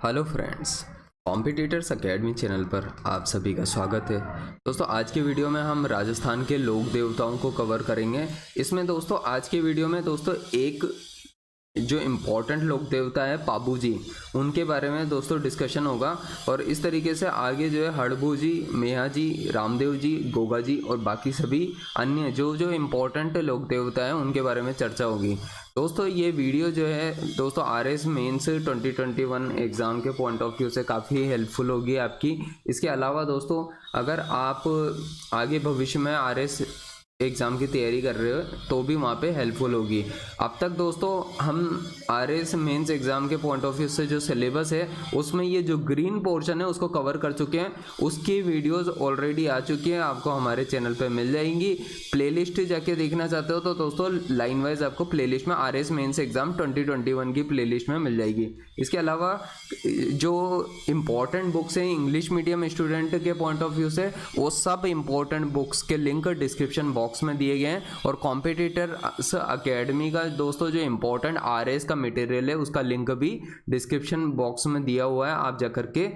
Hello friends, competitors academy channel पर आप सभी का स्वागत है। दोस्तों आज की वीडियो में हम राजस्थान के लोक देवताओं को कवर करेंगे। इसमें दोस्तों आज की वीडियो में दोस्तों एक जो इम्पोर्टेंट लोक देवता है पाबू जी, उनके बारे में दोस्तों डिस्कशन होगा। और इस तरीके से आगे जो है हड़बू जी, मेहा जी, रामदेव जी, गोगा जी और बाकी सभी अन्य जो जो इम्पोर्टेंट लोक देवता है उनके बारे में चर्चा होगी। दोस्तों ये वीडियो जो है दोस्तों आरएस मेंस 2021 एग्ज़ाम के पॉइंट ऑफ व्यू से काफ़ी हेल्पफुल होगी आपकी। इसके अलावा दोस्तों अगर आप आगे भविष्य में आरएस एग्ज़ाम की तैयारी कर रहे हो तो भी वहाँ पे हेल्पफुल होगी। अब तक दोस्तों हम आरएस मेंस एग्ज़ाम के पॉइंट ऑफ व्यू से जो सिलेबस है उसमें ये जो ग्रीन पोर्शन है उसको कवर कर चुके हैं। उसकी वीडियोस ऑलरेडी आ चुकी हैं, आपको हमारे चैनल पे मिल जाएंगी। प्लेलिस्ट जाके देखना चाहते हो तो दोस्तों लाइन वाइज आपको प्लेलिस्ट में आरएस मेंस एग्ज़ाम 2021 की प्लेलिस्ट में मिल जाएगी। इसके अलावा जो इम्पोर्टेंट बुक्स हैं इंग्लिश मीडियम स्टूडेंट के पॉइंट ऑफ व्यू से, वो सब इम्पोर्टेंट बुक्स के लिंक डिस्क्रिप्शन बॉक्स में दिए गए हैं। और कॉम्पिटिटर्स एकेडमी का दोस्तों जो इम्पोर्टेंट आरएस का मटेरियल है उसका लिंक भी डिस्क्रिप्शन बॉक्स में दिया हुआ है, आप जाकर के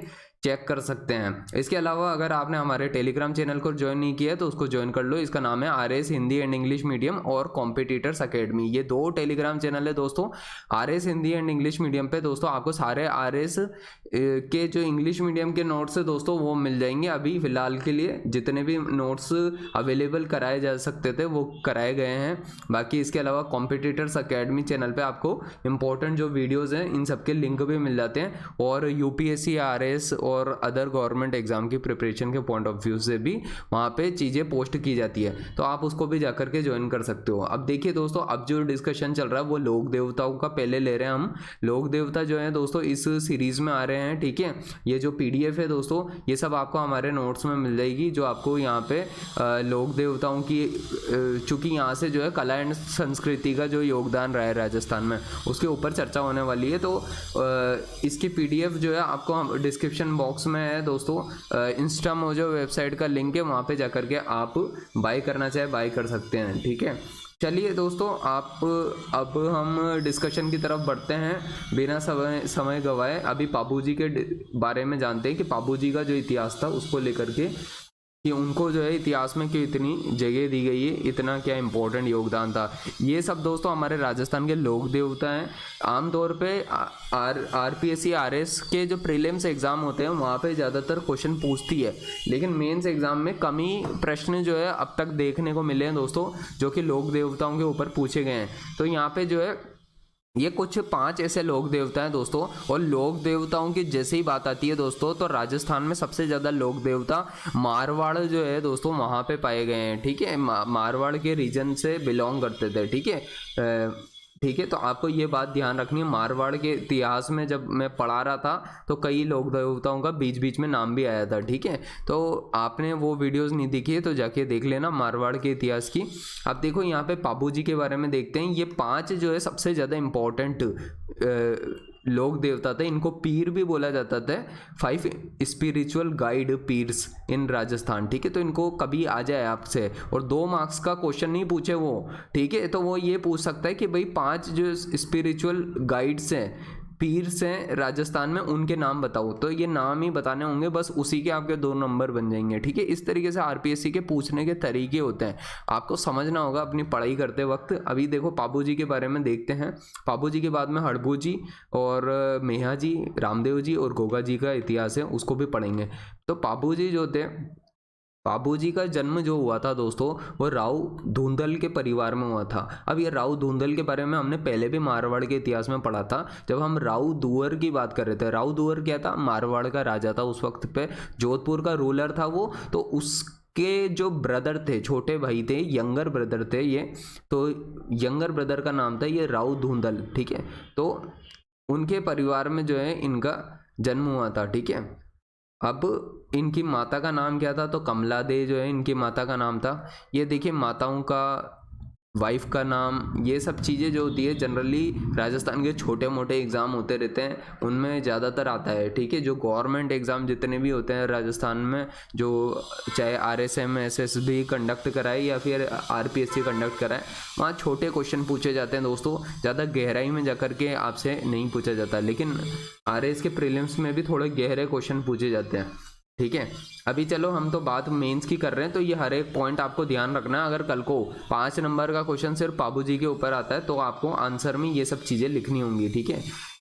चेक कर सकते हैं। इसके अलावा अगर आपने हमारे टेलीग्राम चैनल को ज्वाइन नहीं किया तो उसको ज्वाइन कर लो। इसका नाम है RS Hindi and English medium और कॉम्पिटिटर्स एकेडमी। ये दो टेलीग्राम चैनल है दोस्तों। RS Hindi and English medium पे दोस्तों आपको सारे आरएस के जो इंग्लिश मीडियम के नोट्स है दोस्तों वो मिल जाएंगे। अभी फिलहाल के लिए जितने भी नोट्स अवेलेबल कराए जा सकते थे वो कराए गए हैं। बाकी इसके अलावा कॉम्पिटिटर्स एकेडमी चैनल पे आपको इंपॉर्टेंट जो वीडियोज़ हैं इन सब के लिंक भी मिल जाते हैं। और यूपीएससी, आरएस और अदर गवर्नमेंट एग्जाम की प्रिपरेशन के पॉइंट ऑफ व्यू से भी वहाँ पे चीज़ें पोस्ट की जाती है, तो आप उसको भी जाकर के ज्वाइन कर सकते हो। अब देखिए दोस्तों, अब जो डिस्कशन चल रहा है वो लोक देवताओं का पहले ले रहे हैं हम। लोक देवता जो है दोस्तों इस सीरीज में आ रहे हैं, ठीक है। ये जो पीडीएफ है दोस्तों ये सब आपको हमारे नोट्स में मिल जाएगी, जो आपको यहाँ पे लोक देवताओं की चूंकि यहाँ से जो है कला एंड संस्कृति का जो योगदान रहा है राजस्थान में उसके ऊपर चर्चा होने वाली है। तो इसकी पीडीएफ जो है आपको डिस्क्रिप्शन बॉक्स में है दोस्तों। इंस्टा मोजो वेबसाइट का लिंक है, वहाँ पे जाकर के आप बाय करना चाहे बाय कर सकते हैं, ठीक है। चलिए दोस्तों अब हम डिस्कशन की तरफ बढ़ते हैं बिना समय गवाए। अभी पाबू जी के बारे में जानते हैं कि पाबू जी का जो इतिहास था उसको लेकर के, कि उनको जो है इतिहास में क्यों इतनी जगह दी गई है, इतना क्या इम्पोर्टेंट योगदान था। ये सब दोस्तों हमारे राजस्थान के लोक देवता हैं। आमतौर पे आरपीएससी आरएस के जो प्रीलिम्स एग्जाम होते हैं वहाँ पे ज़्यादातर क्वेश्चन पूछती है, लेकिन मेंस एग्जाम में कम ही प्रश्न जो है अब तक देखने को मिले हैं दोस्तों जो कि लोक देवताओं के ऊपर पूछे गए हैं। तो यहाँ पे जो है ये कुछ 5 ऐसे लोक देवता हैं दोस्तों। और लोक देवताओं की जैसे ही बात आती है दोस्तों तो राजस्थान में सबसे ज़्यादा लोक देवता मारवाड़ जो है दोस्तों वहाँ पे पाए गए हैं, ठीक है। मारवाड़ के रीजन से बिलोंग करते थे, ठीक है। ठीक है, तो आपको ये बात ध्यान रखनी है। मारवाड़ के इतिहास में जब मैं पढ़ा रहा था तो कई लोक देवताओं का बीच बीच में नाम भी आया था, ठीक है। तो आपने वो वीडियोस नहीं देखी है तो जाके देख लेना मारवाड़ के इतिहास की। अब देखो यहाँ पे पाबू जी के बारे में देखते हैं। ये 5 जो है सबसे ज़्यादा इम्पोर्टेंट लोक देवता थे। इनको पीर भी बोला जाता था, 5 स्पिरिचुअल गाइड पीर्स इन राजस्थान, ठीक है। तो इनको कभी आ जाए आपसे और 2 मार्क्स का क्वेश्चन नहीं पूछे वो, ठीक है, तो वो ये पूछ सकता है कि भाई 5 जो स्पिरिचुअल गाइड्स हैं, पीर्स हैं राजस्थान में, उनके नाम बताओ। तो ये नाम ही बताने होंगे, बस उसी के आपके 2 नंबर बन जाएंगे, ठीक है। इस तरीके से आरपीएससी के पूछने के तरीके होते हैं, आपको समझना होगा अपनी पढ़ाई करते वक्त। अभी देखो पाबू जी के बारे में देखते हैं। पाबू जी के बाद में हड़बू जी और मेहा जी, रामदेव जी और गोगा जी का इतिहास है, उसको भी पढ़ेंगे। तो पाबू जी जो थे, पाबू जी का जन्म जो हुआ था दोस्तों वो राव धुंधल के परिवार में हुआ था। अब ये राव धुंधल के बारे में हमने पहले भी मारवाड़ के इतिहास में पढ़ा था जब हम राव दुअर की बात कर रहे थे। राव दुअर क्या था? मारवाड़ का राजा था उस वक्त पे, जोधपुर का रूलर था वो। तो उसके जो ब्रदर थे, छोटे भाई थे, यंगर ब्रदर थे ये, तो यंगर ब्रदर का नाम था ये राव धुंधल, ठीक है। तो उनके परिवार में जो है इनका जन्म हुआ था, ठीक है। अब इनकी माता का नाम क्या था? तो कमला दे जो है इनकी माता का नाम था। ये देखिए माताओं का वाइफ का नाम, ये सब चीज़ें जो होती है जनरली राजस्थान के छोटे मोटे एग्ज़ाम होते रहते हैं उनमें ज़्यादातर आता है। ठीक है, जो गवर्नमेंट एग्ज़ाम जितने भी होते हैं राजस्थान में, जो चाहे RSM SSB कंडक्ट कराए या फिर RPSC कंडक्ट कराए, वहाँ छोटे क्वेश्चन पूछे जाते हैं दोस्तों, ज़्यादा गहराई में जाकर के आपसे नहीं पूछा जाता। लेकिन RS के प्रीलिम्स में भी थोड़े गहरे क्वेश्चन पूछे जाते हैं। ठीक है, अभी चलो हम तो बात मेंस की कर रहे हैं, तो ये हर एक पॉइंट आपको ध्यान रखना है। अगर कल को 5 नंबर का क्वेश्चन सिर्फ पाबू जी के ऊपर आता है तो आपको आंसर में ये सब चीज़ें लिखनी होंगी। ठीक है,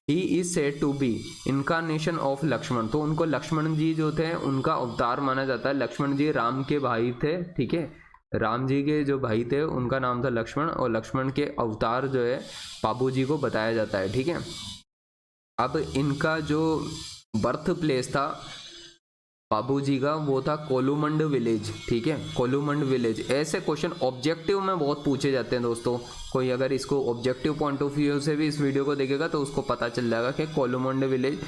he is said to be incarnation of Lakshman, तो उनको लक्ष्मण जी जो थे उनका अवतार माना जाता है। लक्ष्मण जी राम के भाई थे। ठीक है, राम जी के जो भाई थे उनका नाम था लक्ष्मण, और लक्ष्मण के अवतार जो है पाबू जी को बताया जाता है। ठीक है, अब इनका जो बर्थ प्लेस था बाबू जी का, वो था कोलूमंड विलेज। ठीक है, कोलूमंड विलेज। ऐसे क्वेश्चन ऑब्जेक्टिव में बहुत पूछे जाते हैं दोस्तों। कोई अगर इसको ऑब्जेक्टिव पॉइंट ऑफ व्यू से भी इस वीडियो को देखेगा तो उसको पता चल जाएगा कि कोलूमंड विलेज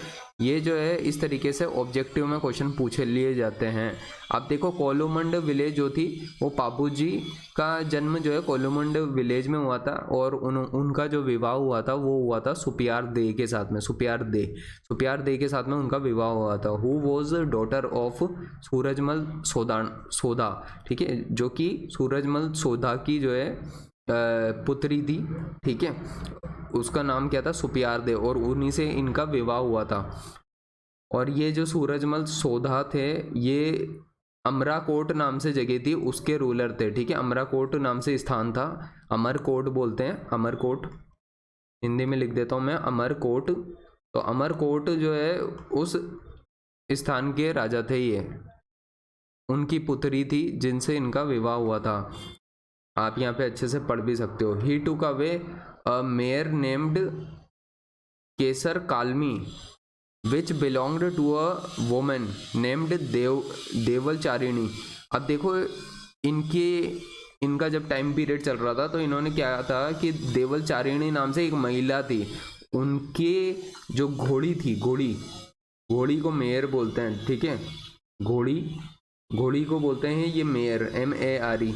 ये जो है इस तरीके से ऑब्जेक्टिव में क्वेश्चन पूछे लिए जाते हैं। अब देखो कोलूमंड विलेज जो थी वो पाबू जी का जन्म जो है कोलूमंड विलेज में हुआ था, और उनका जो विवाह हुआ था वो हुआ था सुपियार दे के साथ में। सुपियार दे के साथ में उनका विवाह हुआ था। Who was daughter of Surajmal Sodha. ठीक है, जो कि सूरजमल सोधा की जो है पुत्री थी। ठीक है, उसका नाम क्या था, सुपियार दे, और उन्हीं से इनका विवाह हुआ था। और ये जो सूरजमल सोधा थे ये अमराकोट नाम से जगह थी, उसके रूलर थे। ठीक है, अमराकोट नाम से स्थान था, अमरकोट बोलते हैं, अमरकोट हिंदी में लिख देता हूँ मैं, अमरकोट। तो अमरकोट जो है उस स्थान के राजा थे, ये उनकी पुत्री थी जिनसे इनका विवाह हुआ था। आप यहाँ पे अच्छे से पढ़ भी सकते हो। He took away a mare named Kesar Kalmi which belonged to a woman named Devalcharini. अब देखो इनका जब टाइम पीरियड चल रहा था तो इन्होंने क्या था कि देवलचारिणी नाम से एक महिला थी, उनके जो घोड़ी थी, घोड़ी को मेयर बोलते हैं। ठीक है, घोड़ी को बोलते हैं ये मेयर, MARE।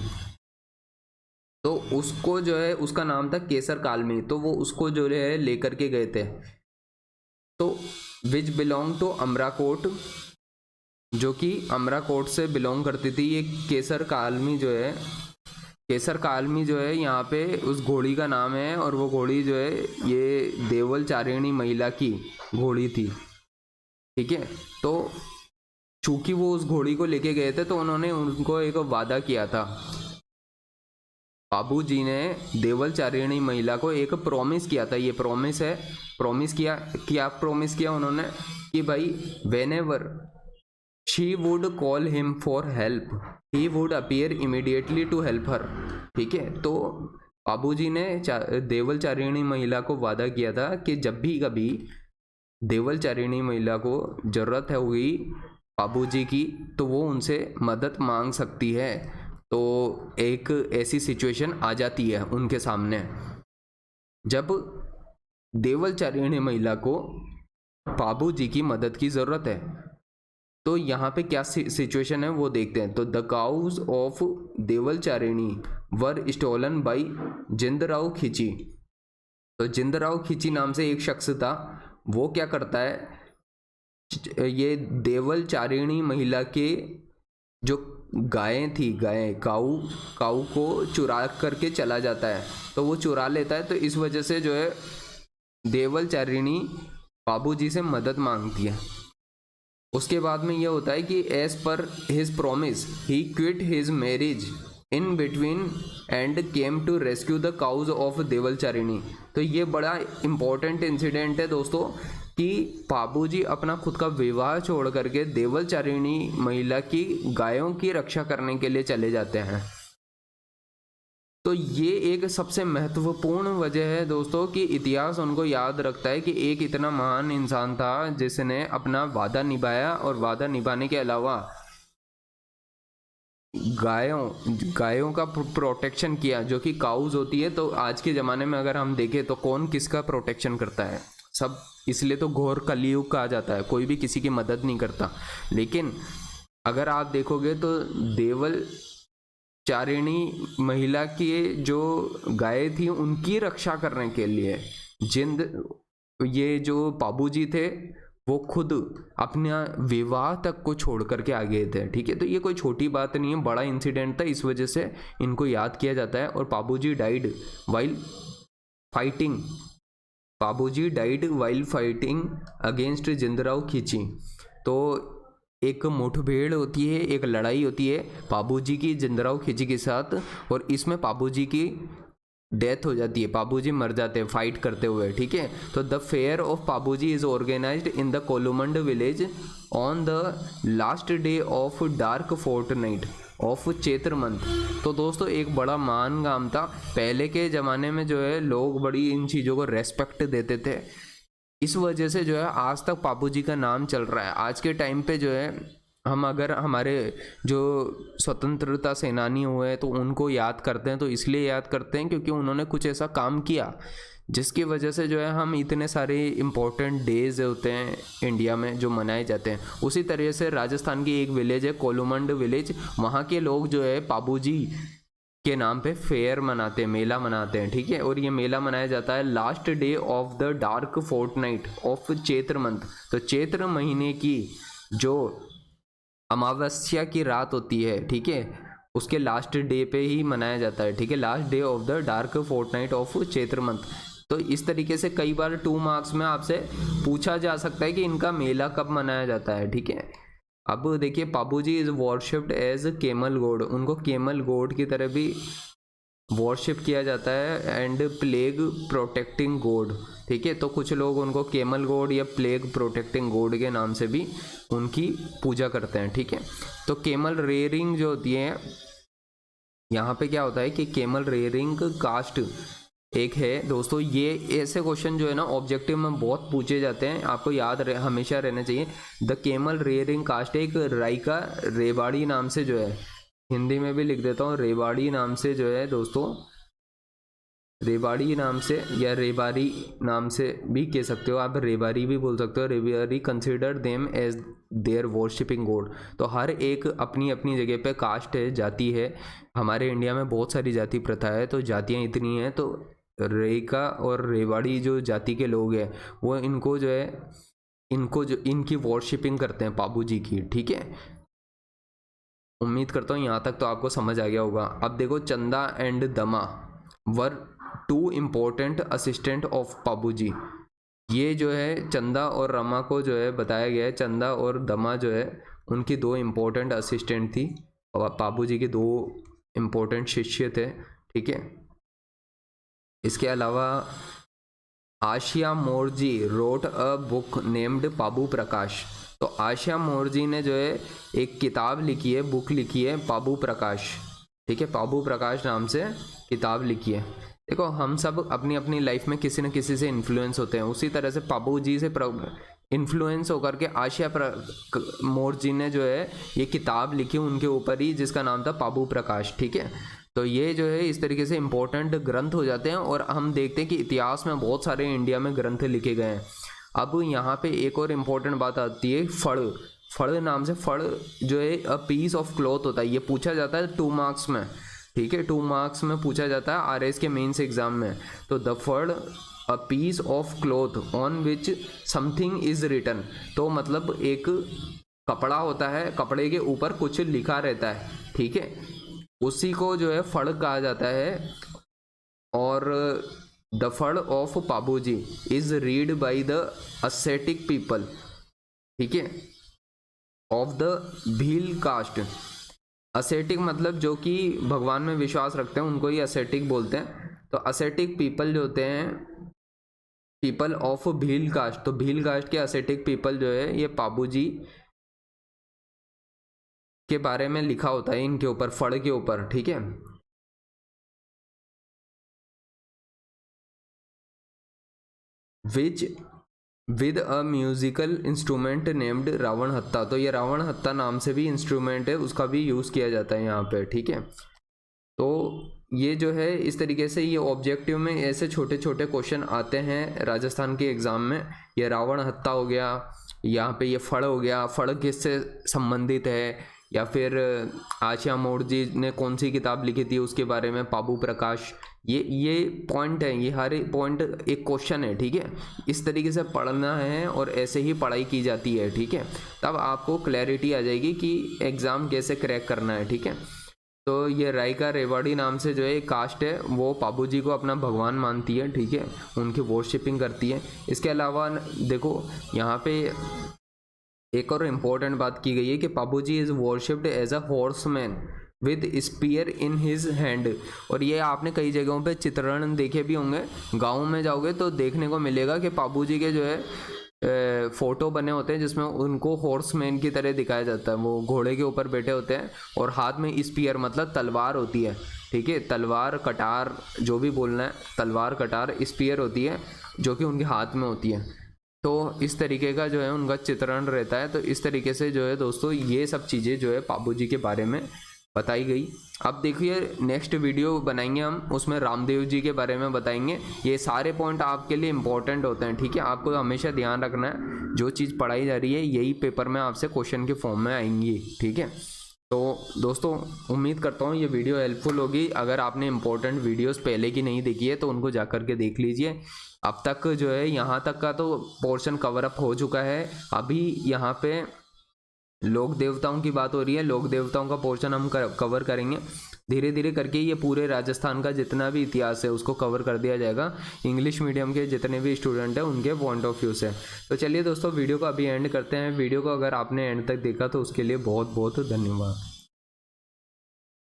तो उसको जो है उसका नाम था केसर कालमी, तो वो उसको जो है लेकर के गए थे। तो विच बिलोंग टू अमराकोट, जो कि अमराकोट से बिलोंग करती थी। ये केसर कालमी जो है यहाँ पे उस घोड़ी का नाम है, और वो घोड़ी जो है ये देवलचारिणी महिला की घोड़ी थी। ठीक है, तो चूंकि वो उस घोड़ी को लेके गए थे तो उन्होंने उनको एक वादा किया था। बाबू जी ने देवलचारिणी महिला को एक प्रॉमिस किया था, ये प्रॉमिस है। प्रॉमिस किया उन्होंने कि भाई whenever she would call him for help he would appear immediately to help her. ठीक है, तो बाबू जी ने देवलचारिणी महिला को वादा किया था कि जब भी कभी देवलचारिणी महिला को जरूरत है हुई बाबू जी की तो वो उनसे मदद मांग सकती है। तो एक ऐसी सिचुएशन आ जाती है उनके सामने जब देवलचारिणी महिला को बाबू जी की मदद की जरूरत है। तो यहाँ पे क्या सिचुएशन है वो देखते हैं। तो the cows of Devalcharini were stolen by Jindrav Khichi. तो जिंदराव खिची नाम से एक शख्स था, वो क्या करता है, ये देवलचारिणी महिला के जो गायें थी, काऊ को चुरा करके चला जाता है। तो वो चुरा लेता है, तो इस वजह से जो है देवलचारिणी बाबूजी से मदद मांगती है। उसके बाद में ये होता है कि as per his promise he quit his marriage in between and came to rescue the cows of Devalcharini. तो ये बड़ा इंपॉर्टेंट इंसिडेंट है दोस्तों कि बाबूजी अपना खुद का विवाह छोड़ करके देवलचारिणी महिला की गायों की रक्षा करने के लिए चले जाते हैं। तो ये एक सबसे महत्वपूर्ण वजह है दोस्तों कि इतिहास उनको याद रखता है कि एक इतना महान इंसान था जिसने अपना वादा निभाया, और वादा निभाने के अलावा गायों का प्रोटेक्शन किया, जो कि काउज होती है। तो आज के ज़माने में अगर हम देखें तो कौन किसका प्रोटेक्शन करता है, सब। इसलिए तो घोर कलयुग कहा जाता है, कोई भी किसी की मदद नहीं करता। लेकिन अगर आप देखोगे तो चारिणी महिला की जो गाय थी उनकी रक्षा करने के लिए जिंद ये जो पाबू जी थे वो खुद अपना विवाह तक को छोड़ करके आ गए थे। ठीक है, तो ये कोई छोटी बात नहीं है, बड़ा इंसिडेंट था, इस वजह से इनको याद किया जाता है। और पाबू जी डाइड वाइल फाइटिंग, पाबू जी died while fighting against जिंदराव Khichi. तो एक मुठभेड़ होती है, एक लड़ाई होती है पाबू जी की जिंदराव खिची के साथ, और इसमें पाबू जी की डेथ हो जाती है, पाबू जी मर जाते हैं फाइट करते हुए। ठीक है, तो the fair of Pabu ji is organised in the Kolumand village on the last day of dark fortnight of Chaitra month. तो दोस्तों एक बड़ा महान काम था, पहले के ज़माने में जो है लोग बड़ी इन चीज़ों को रेस्पेक्ट देते थे, इस वजह से जो है आज तक पापू जी का नाम चल रहा है। आज के टाइम पे जो है हम अगर हमारे जो स्वतंत्रता सेनानी हुए तो उनको याद करते हैं, तो इसलिए याद करते हैं क्योंकि उन्होंने कुछ ऐसा काम किया जिसकी वजह से जो है हम इतने सारे इम्पोर्टेंट डेज होते हैं इंडिया में जो मनाए जाते हैं। उसी तरह से राजस्थान की एक विलेज है कोलुमंड विलेज, वहाँ के लोग जो है पाबू जी के नाम पे फेयर मनाते हैं, मेला मनाते हैं। ठीक है, और ये मेला मनाया जाता है last day of the dark fortnight of Chaitra month. तो चैत्र महीने की जो अमावस्या की रात होती है, ठीक है, उसके लास्ट डे पे ही मनाया जाता है। ठीक है, last day of the dark fortnight of Chaitra month. तो इस तरीके से कई बार 2 मार्क्स में आपसे पूछा जा सकता है कि इनका मेला कब मनाया जाता है। ठीक है, अब देखिए Pabu ji is वॉरशिप्ड as camel God, उनको केमल गॉड की तरह भी वॉरशिप किया जाता है, एंड प्लेग प्रोटेक्टिंग गॉड। ठीक है, तो कुछ लोग उनको केमल गॉड या प्लेग प्रोटेक्टिंग गॉड के नाम से भी उनकी पूजा करते हैं। ठीक है, तो केमल रेयरिंग जो होती है, यहाँ पे क्या होता है कि केमल रेयरिंग कास्ट एक है दोस्तों, ये ऐसे क्वेश्चन जो है ना ऑब्जेक्टिव में बहुत पूछे जाते हैं, आपको याद हमेशा रहना चाहिए। द केमल रेयरिंग कास्ट एक राइका रेवाड़ी नाम से जो है, हिंदी में भी लिख देता हूँ, रेवाड़ी नाम से जो है दोस्तों, रेवाड़ी नाम से या रेबारी नाम से भी कह सकते हो आप, रेबारी भी बोल सकते हो। Rebari consider them as their worshipping god. तो हर एक अपनी अपनी जगह पे कास्ट है, जाति है। हमारे इंडिया में बहुत सारी जाति प्रथा है, तो जातियाँ इतनी हैं, तो रेका और रेवाड़ी जो जाति के लोग हैं वो इनको जो है, इनको जो इनकी वॉरशिपिंग करते हैं पाबू जी की। ठीक है, उम्मीद करता हूँ यहाँ तक तो आपको समझ आ गया होगा। अब देखो, चंदा एंड दमा वर 2 इम्पोर्टेंट असिस्टेंट ऑफ पाबू जी। ये जो है चंदा और रमा को जो है बताया गया है, चंदा और दमा जो है उनकी 2 इम्पोर्टेंट असिस्टेंट थी, और पाबू जी के 2 इम्पोर्टेंट शिष्य थे। ठीक है, इसके अलावा Ashiya Morji wrote a book named Pabu Prakash. तो आशिया मोरजी ने जो है एक किताब लिखी है, बुक लिखी है पाबू प्रकाश। ठीक है, पाबू प्रकाश नाम से किताब लिखी है। देखो, हम सब अपनी अपनी लाइफ में किसी न किसी से इन्फ्लुएंस होते हैं, उसी तरह से पाबू जी से इन्फ्लुएंस होकर के आशिया मोरजी ने जो है ये किताब लिखी उनके ऊपर ही, जिसका नाम था पाबू प्रकाश। ठीक है, तो ये जो है इस तरीके से इम्पोर्टेंट ग्रंथ हो जाते हैं, और हम देखते हैं कि इतिहास में बहुत सारे इंडिया में ग्रंथ लिखे गए हैं। अब यहाँ पे एक और इम्पोर्टेंट बात आती है, फड़। फड़ नाम से, फड़ जो है अ पीस ऑफ क्लॉथ होता है, ये पूछा जाता है 2 मार्क्स में। ठीक है, 2 मार्क्स में पूछा जाता है आरएस के मेंस एग्जाम में। तो the phad a piece of cloth on which something is written. तो मतलब एक कपड़ा होता है, कपड़े के ऊपर कुछ लिखा रहता है। ठीक है, उसी को जो है फड़ कहा जाता है। और the Phad of Pabu ji is read by the ascetic people. ठीक है, of the Bhil caste. Ascetic मतलब जो कि भगवान में विश्वास रखते हैं, उनको ही असेटिक बोलते हैं। तो असेटिक पीपल जो होते हैं, पीपल ऑफ भील कास्ट, तो भील कास्ट के असेटिक पीपल जो है ये पाबू जी के बारे में लिखा होता है, इनके ऊपर, फड़ के ऊपर। ठीक है, which with a musical instrument named Ravanhatta. तो ये रावण हत्ता नाम से भी इंस्ट्रूमेंट है, उसका भी यूज़ किया जाता है यहाँ पे। ठीक है, तो ये जो है इस तरीके से ये ऑब्जेक्टिव में ऐसे छोटे छोटे क्वेश्चन आते हैं राजस्थान के एग्ज़ाम में। ये रावण हत्ता हो गया, यहाँ पे ये फड़ हो गया, फड़ किससे संबंधित है, या फिर आशिया मोड़ जी ने कौन सी किताब लिखी थी उसके बारे में, पाबू प्रकाश। ये पॉइंट है, ये हर एक पॉइंट एक क्वेश्चन है, ठीक है। इस तरीके से पढ़ना है और ऐसे ही पढ़ाई की जाती है, ठीक है। तब आपको क्लैरिटी आ जाएगी कि एग्ज़ाम कैसे क्रैक करना है, ठीक है। तो ये रायका रेवाड़ी नाम से जो है कास्ट है, वो पाबू जी को अपना भगवान मानती है, ठीक है, उनकी वर्शिपिंग करती है। इसके अलावा देखो यहाँ पे एक और इम्पोर्टेंट बात की गई है कि Pabu ji is worshipped as a horseman with spear in his hand. और ये आपने कई जगहों पे चित्रण देखे भी होंगे, गाँव में जाओगे तो देखने को मिलेगा कि पाबू जी के जो है फोटो बने होते हैं जिसमें उनको हॉर्समैन की तरह दिखाया जाता है। वो घोड़े के ऊपर बैठे होते हैं और हाथ में स्पीयर मतलब तलवार होती है, ठीक है, तलवार कटार जो भी बोलना है, तलवार कटार स्पीयर होती है जो कि उनके हाथ में होती है। तो इस तरीके का जो है उनका चित्रण रहता है। तो इस तरीके से जो है दोस्तों ये सब चीज़ें जो है पाबू जी के बारे में बताई गई। अब देखिए नेक्स्ट वीडियो बनाएंगे हम, उसमें रामदेव जी के बारे में बताएंगे। ये सारे पॉइंट आपके लिए इंपॉर्टेंट होते हैं, ठीक है। आपको हमेशा ध्यान रखना है जो चीज़ पढ़ाई जा रही है यही पेपर में आपसे क्वेश्चन के फॉर्म में आएंगी, ठीक है। तो दोस्तों उम्मीद करता हूँ ये वीडियो हेल्पफुल होगी। अगर आपने इंपॉर्टेंट वीडियोस पहले की नहीं देखी है तो उनको जा कर के देख लीजिए। अब तक जो है यहाँ तक का तो पोर्शन कवर अप हो चुका है। अभी यहाँ पे लोक देवताओं की बात हो रही है, लोक देवताओं का पोर्शन हम कवर करेंगे धीरे धीरे करके। ये पूरे राजस्थान का जितना भी इतिहास है उसको कवर कर दिया जाएगा, इंग्लिश मीडियम के जितने भी स्टूडेंट हैं उनके पॉइंट ऑफ व्यू से। तो चलिए दोस्तों वीडियो को अभी एंड करते हैं। वीडियो को अगर आपने एंड तक देखा तो उसके लिए बहुत बहुत धन्यवाद।